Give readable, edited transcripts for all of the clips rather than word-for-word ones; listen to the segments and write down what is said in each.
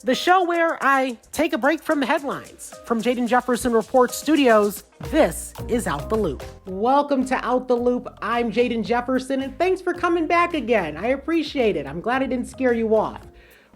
the show where I take a break from the headlines. From Jaden Jefferson Report Studios, this is Out the Loop. Welcome to Out the Loop. I'm Jaden Jefferson, and thanks for coming back again. I appreciate it. I'm glad I didn't scare you off.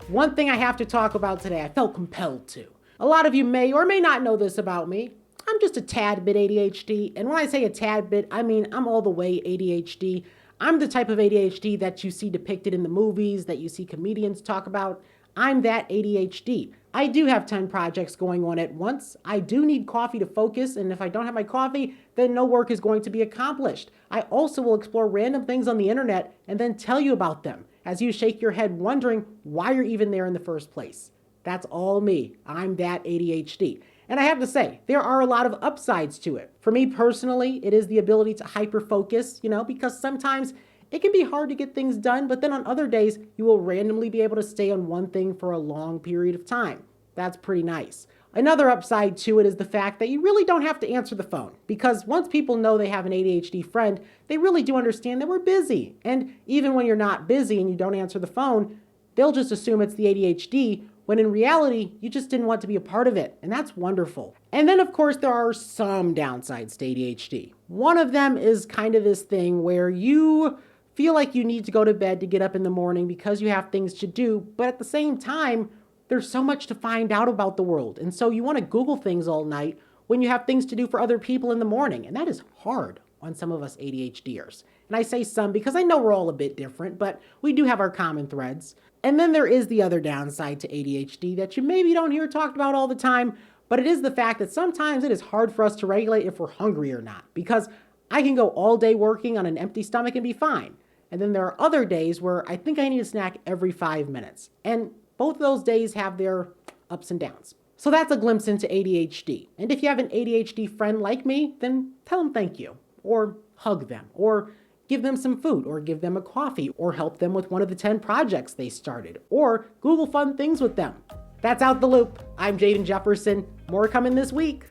One thing I have to talk about today, I felt compelled to. A lot of you may or may not know this about me. I'm just a tad bit ADHD, and when I say a tad bit, I mean I'm all the way ADHD. I'm the type of ADHD that you see depicted in the movies, that you see comedians talk about. I'm that ADHD. I do have 10 projects going on at once. I do need coffee to focus, and if I don't have my coffee, then no work is going to be accomplished. I also will explore random things on the internet and then tell you about them as you shake your head wondering why you're even there in the first place. That's all me. I'm that ADHD. And I have to say, there are a lot of upsides to it. For me personally, it is the ability to hyper-focus, because sometimes it can be hard to get things done, but then on other days, you will randomly be able to stay on one thing for a long period of time. That's pretty nice. Another upside to it is the fact that you really don't have to answer the phone, because once people know they have an ADHD friend, they really do understand that we're busy. And even when you're not busy and you don't answer the phone, they'll just assume it's the ADHD, when in reality, you just didn't want to be a part of it, and that's wonderful. And then, of course, there are some downsides to ADHD. One of them is kind of this thing where you feel like you need to go to bed to get up in the morning because you have things to do, but at the same time, there's so much to find out about the world, and so you want to Google things all night when you have things to do for other people in the morning, and that is hard on some of us ADHDers. And I say some because I know we're all a bit different, but we do have our common threads. And then there is the other downside to ADHD that you maybe don't hear talked about all the time, but it is the fact that sometimes it is hard for us to regulate if we're hungry or not, because I can go all day working on an empty stomach and be fine. And then there are other days where I think I need a snack every 5 minutes. And both of those days have their ups and downs. So that's a glimpse into ADHD. And if you have an ADHD friend like me, then tell them thank you, or hug them, or give them some food, or give them a coffee, or help them with one of the 10 projects they started, or Google fun things with them. That's Out the Loop. I'm Jaden Jefferson. More coming this week.